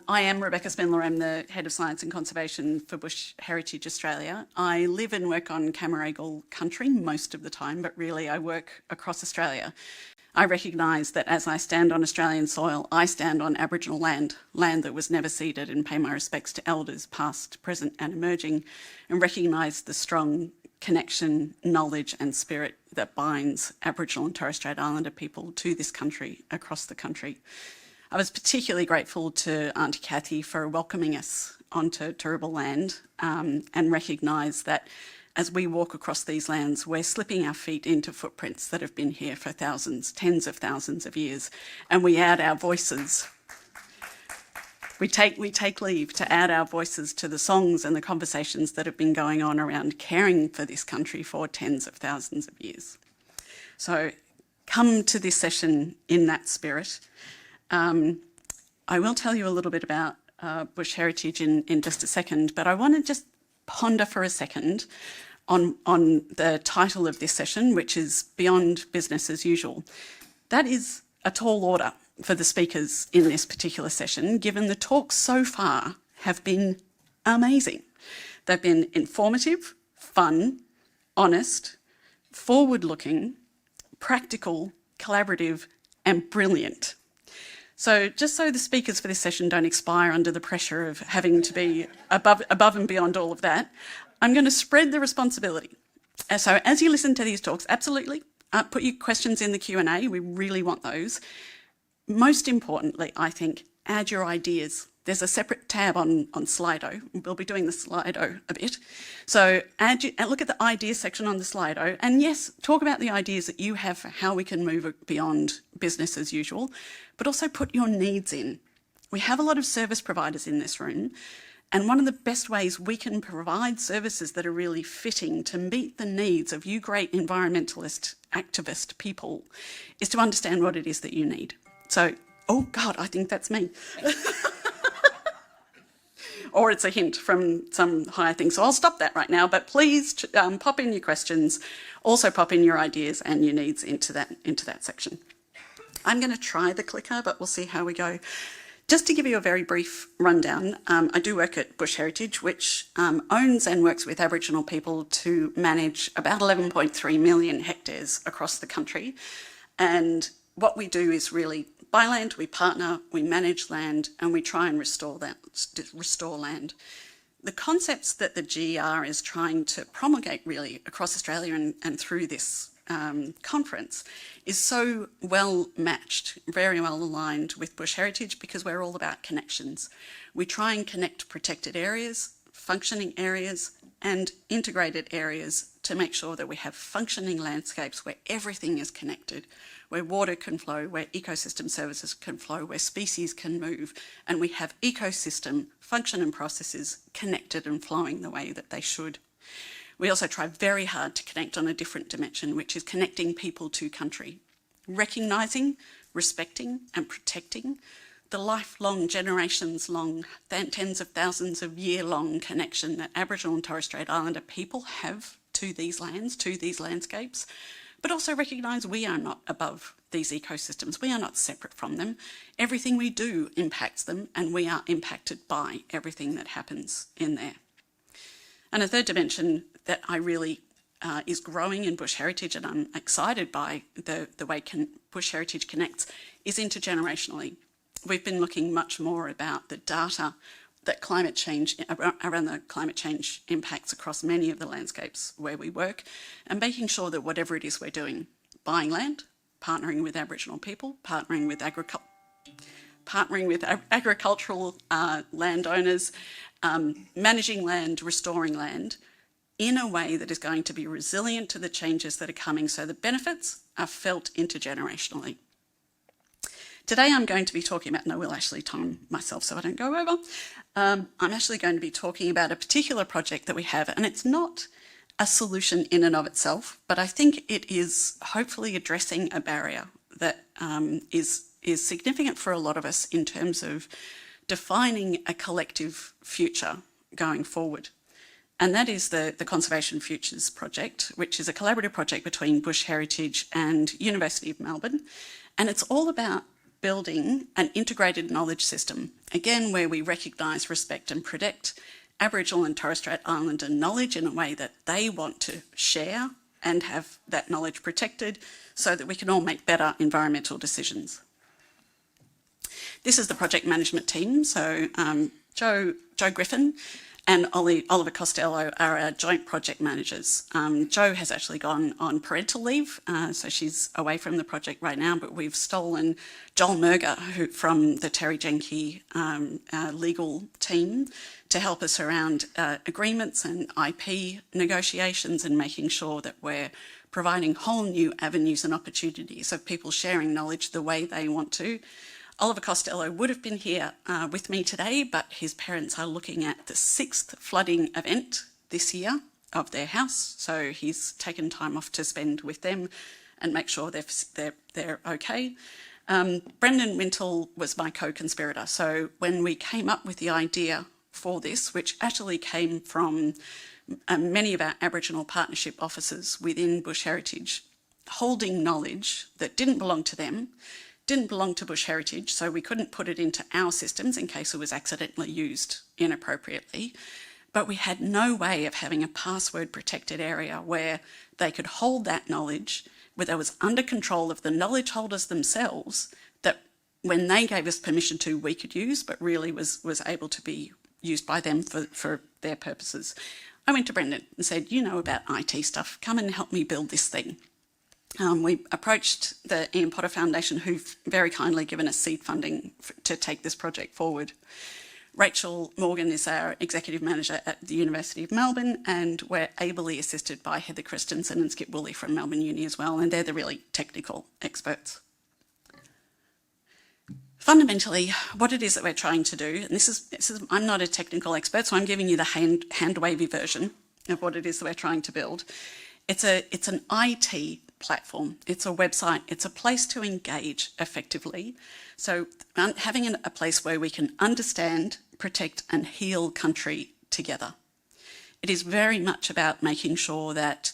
I am Rebecca Spindler. I'm the Head of Science and Conservation for Bush Heritage Australia. I live and work on Cammeraygal country most of the time, but really I work across Australia. I recognise that as I stand on Australian soil, I stand on Aboriginal land that was never ceded, and pay my respects to elders past, present and emerging, and recognise the strong connection, knowledge and spirit that binds Aboriginal and Torres Strait Islander people to this country, across the country. I was particularly grateful to Auntie Cathy for welcoming us onto Turrbal land and recognise that as we walk across these lands, we're slipping our feet into footprints that have been here for thousands, tens of thousands of years, and we add our voices. We take leave to add our voices to the songs and the conversations that have been going on around caring for this country for tens of thousands of years. So come to this session in that spirit. I will tell you a little bit about Bush Heritage in just a second, but I want to just ponder for a second on the title of this session, which is Beyond Business as Usual. That is a tall order for the speakers in this particular session, given the talks so far have been amazing. They've been informative, fun, honest, forward-looking, practical, collaborative, and brilliant. So just so the speakers for this session don't expire under the pressure of having to be above and beyond all of that, I'm going to spread the responsibility. So as you listen to these talks, absolutely, put your questions in the Q&A. We really want those. Most importantly, I think, add your ideas. There's a separate tab on Slido. We'll be doing the Slido a bit. So look at the ideas section on the Slido. And yes, talk about the ideas that you have for how we can move beyond business as usual, but also put your needs in. We have a lot of service providers in this room, and one of the best ways we can provide services that are really fitting to meet the needs of you great environmentalist, activist people is to understand what it is that you need. So, oh God, I think that's me. Or it's a hint from some higher thing. So I'll stop that right now, but please pop in your questions, also pop in your ideas and your needs into that section. I'm going to try the clicker, but we'll see how we go. Just to give you a very brief rundown, I do work at Bush Heritage, which owns and works with Aboriginal people to manage about 11.3 million hectares across the country. And what we do is really buy land, we partner, we manage land, and we try and restore land. The concepts that the GR is trying to promulgate really across Australia and through this conference is so well matched, very well aligned with Bush Heritage, because we're all about connections. We try and connect protected areas, functioning areas, and integrated areas to make sure that we have functioning landscapes where everything is connected, where water can flow, where ecosystem services can flow, where species can move, and we have ecosystem function and processes connected and flowing the way that they should. We also try very hard to connect on a different dimension, which is connecting people to country, recognising, respecting and protecting the lifelong, generations-long, tens of thousands of year-long connection that Aboriginal and Torres Strait Islander people have to these lands, to these landscapes, but also recognise we are not above these ecosystems. We are not separate from them. Everything we do impacts them, and we are impacted by everything that happens in there. And a third dimension that I really is growing in Bush Heritage, and I'm excited by the way Bush Heritage connects, is intergenerationally. We've been looking much more about the data that climate change, around the climate change impacts across many of the landscapes where we work, and making sure that whatever it is we're doing, buying land, partnering with Aboriginal people, partnering with agricultural landowners, managing land, restoring land, in a way that is going to be resilient to the changes that are coming, so the benefits are felt intergenerationally. Today I'm going to be talking about, and I will actually time myself so I don't go over, I'm actually going to be talking about a particular project that we have, and it's not a solution in and of itself, but I think it is hopefully addressing a barrier that is significant for a lot of us in terms of defining a collective future going forward. And that is the Conservation Futures Project, which is a collaborative project between Bush Heritage and University of Melbourne. And it's all about building an integrated knowledge system, again, where we recognise, respect and protect Aboriginal and Torres Strait Islander knowledge in a way that they want to share and have that knowledge protected so that we can all make better environmental decisions. This is the project management team. So Joe Griffin and Oliver Costello are our joint project managers. Jo has actually gone on parental leave, so she's away from the project right now, but we've stolen Joel Merger from the Terry Jenke legal team to help us around agreements and IP negotiations and making sure that we're providing whole new avenues and opportunities of people sharing knowledge the way they want to. Oliver Costello would have been here with me today, but his parents are looking at the 6th flooding event this year of their house, so he's taken time off to spend with them and make sure they're okay. Brendan Wintle was my co-conspirator, so when we came up with the idea for this, which actually came from many of our Aboriginal partnership officers within Bush Heritage, holding knowledge that didn't belong to them, didn't belong to Bush Heritage, so we couldn't put it into our systems in case it was accidentally used inappropriately. But we had no way of having a password protected area where they could hold that knowledge, where they was under control of the knowledge holders themselves, that when they gave us permission to, we could use, but really was able to be used by them for their purposes. I went to Brendan and said, you know about IT stuff, come and help me build this thing. We approached the Ian Potter Foundation, who've very kindly given us seed funding to take this project forward. Rachel Morgan is our executive manager at the University of Melbourne, and we're ably assisted by Heather Christensen and Skip Woolley from Melbourne Uni as well, and they're the really technical experts. Fundamentally, what it is that we're trying to do, and this is I'm not a technical expert, so I'm giving you the hand-wavy version of what it is that we're trying to build. It's an IT platform. It's a website. It's a place to engage effectively. So having a place where we can understand, protect and heal country together. It is very much about making sure that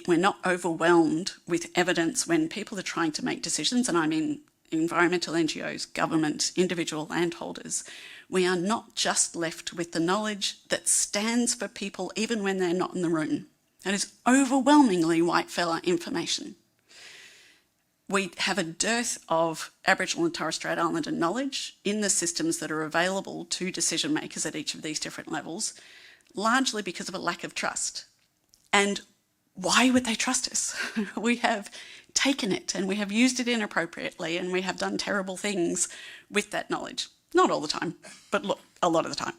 we're not overwhelmed with evidence when people are trying to make decisions, and I mean environmental NGOs, government, individual landholders. We are not just left with the knowledge that stands for people even when they're not in the room. That is overwhelmingly white fella information. We have a dearth of Aboriginal and Torres Strait Islander knowledge in the systems that are available to decision makers at each of these different levels, largely because of a lack of trust. And why would they trust us? We have taken it and we have used it inappropriately and we have done terrible things with that knowledge. Not all the time, but look, a lot of the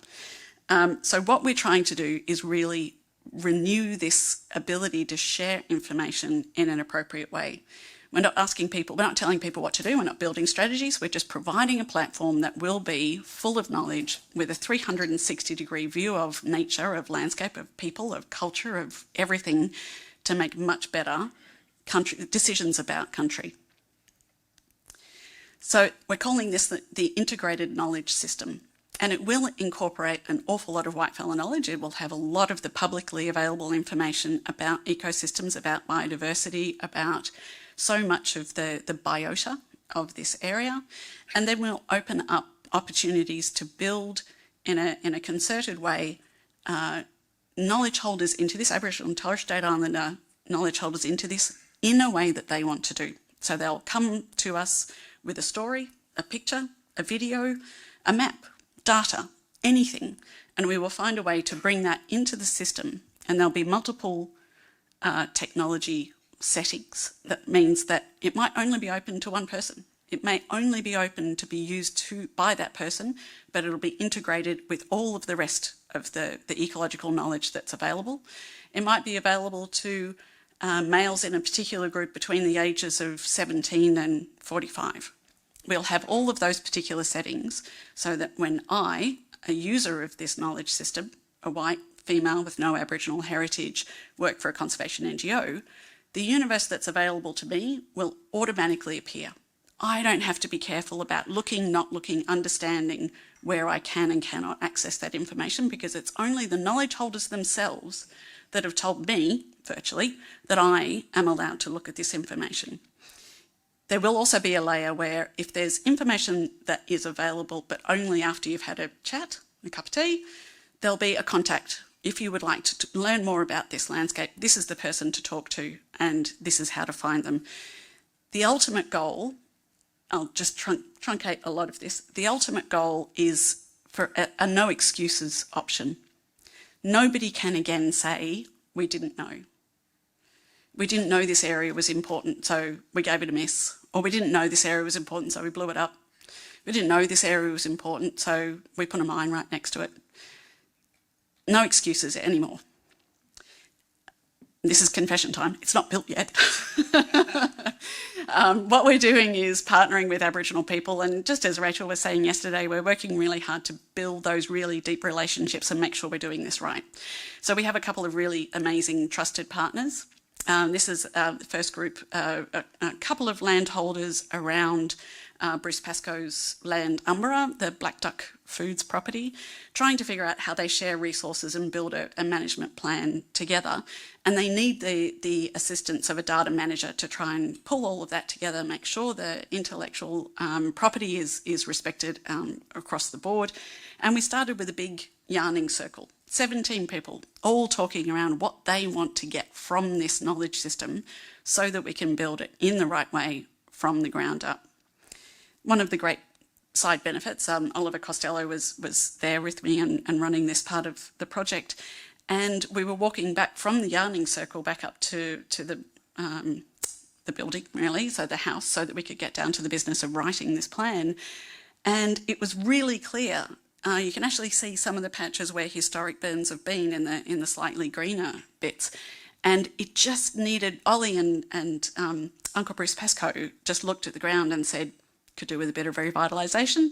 time. So what we're trying to do is really renew this ability to share information in an appropriate way. We're not telling people what to do, we're not building strategies, we're just providing a platform that will be full of knowledge with a 360-degree view of nature, of landscape, of people, of culture, of everything to make much better decisions about country. So we're calling this the integrated knowledge system. And it will incorporate an awful lot of whitefella knowledge. It will have a lot of the publicly available information about ecosystems, about biodiversity, about so much of the biota of this area. And then we'll open up opportunities to build in a concerted way knowledge holders into this, Aboriginal and Torres Strait Islander knowledge holders into this in a way that they want to do. So they'll come to us with a story, a picture, a video, a map, data, anything, and we will find a way to bring that into the system, and there'll be multiple technology settings. That means that it might only be open to one person. It may only be open to be used by that person, but it'll be integrated with all of the rest of the ecological knowledge that's available. It might be available to males in a particular group between the ages of 17 and 45. We'll have all of those particular settings so that when I, a user of this knowledge system, a white female with no Aboriginal heritage, work for a conservation NGO, the universe that's available to me will automatically appear. I don't have to be careful about looking, not looking, understanding where I can and cannot access that information, because it's only the knowledge holders themselves that have told me, virtually, that I am allowed to look at this information. There will also be a layer where if there's information that is available, but only after you've had a chat, a cup of tea, there'll be a contact. If you would like to learn more about this landscape, this is the person to talk to, and this is how to find them. The ultimate goal, I'll just truncate a lot of this, the ultimate goal is for a no excuses option. Nobody can again say, we didn't know. We didn't know this area was important, so we gave it a miss. Or we didn't know this area was important, so we blew it up. We didn't know this area was important, so we put a mine right next to it. No excuses anymore. This is confession time. It's not built yet. What we're doing is partnering with Aboriginal people, and just as Rachel was saying yesterday, we're working really hard to build those really deep relationships and make sure we're doing this right. So we have a couple of really amazing trusted partners. This is the first group, a couple of landholders around Bruce Pascoe's land Umbra, the Black Duck Foods property, trying to figure out how they share resources and build a management plan together. And they need the assistance of a data manager to try and pull all of that together, make sure the intellectual property is respected across the board. And we started with a big yarning circle. 17 people, all talking around what they want to get from this knowledge system so that we can build it in the right way from the ground up. One of the great side benefits, Oliver Costello was there with me and running this part of the project, and we were walking back from the yarning circle back up to the building, really, so the house, so that we could get down to the business of writing this plan. And it was really clear. You can actually see some of the patches where historic burns have been in the slightly greener bits. And it just needed, Ollie and Uncle Bruce Pascoe just looked at the ground and said, could do with a bit of revitalisation.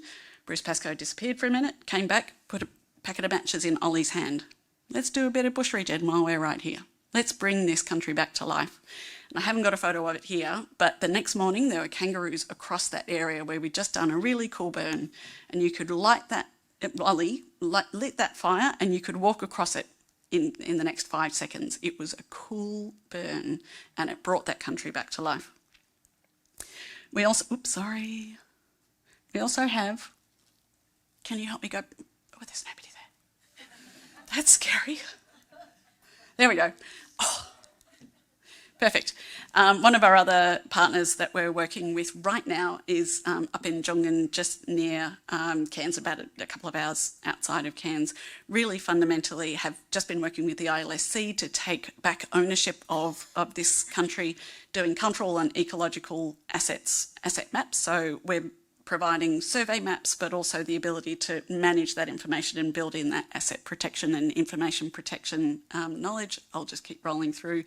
Bruce Pascoe disappeared for a minute, came back, put a packet of matches in Ollie's hand. Let's do a bit of bush regen while we're right here. Let's bring this country back to life. And I haven't got a photo of it here, but the next morning there were kangaroos across that area where we'd just done a really cool burn, and you could light that, Ollie lit that fire and you could walk across it in the next 5 seconds. It was a cool burn and it brought that country back to life. We also, we also have, can you help me go, oh, there's nobody there. That's scary. There we go. Oh, perfect. One of our other partners that we're working with right now is up in Jongan, just near Cairns, about a couple of hours outside of Cairns. Really fundamentally have just been working with the ILSC to take back ownership of this country, doing cultural and ecological asset maps. So we're providing survey maps, but also the ability to manage that information and build in that asset protection and information protection knowledge. I'll just keep rolling through.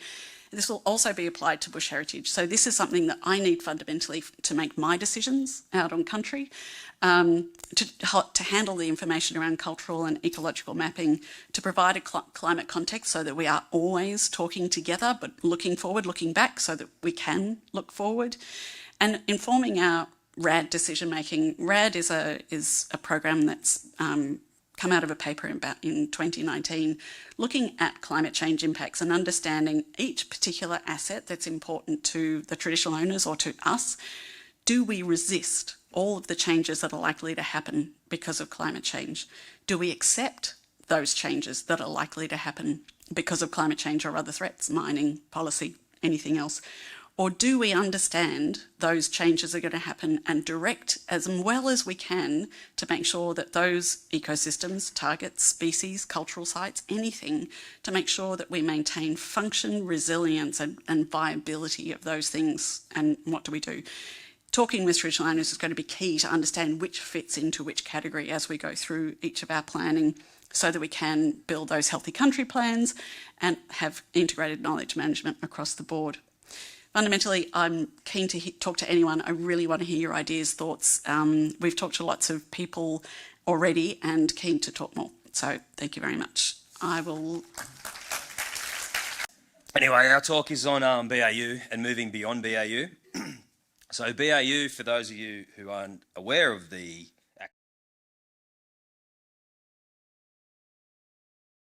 This will also be applied to bush heritage. So this is something that I need fundamentally to make my decisions out on country, to handle the information around cultural and ecological mapping, to provide a climate context so that we are always talking together, but looking forward, looking back so that we can look forward, and informing our RAD decision making. RAD is a program that's come out of a paper in 2019, looking at climate change impacts and understanding each particular asset that's important to the traditional owners or to us. Do we resist all of the changes that are likely to happen because of climate change? Do we accept those changes that are likely to happen because of climate change or other threats, mining, policy, anything else? Or do we understand those changes are going to happen and direct as well as we can to make sure that those ecosystems, targets, species, cultural sites, anything, to make sure that we maintain function, resilience and viability of those things? And what do we do? Talking with traditional owners is going to be key to understand which fits into which category as we go through each of our planning, so that we can build those healthy country plans and have integrated knowledge management across the board. Fundamentally, I'm keen to talk to anyone. I really want to hear your ideas, thoughts. We've talked to lots of people already and keen to talk more. So thank you very much. I will... Anyway, our talk is on BAU and moving beyond BAU. So BAU, for those of you who aren't aware of the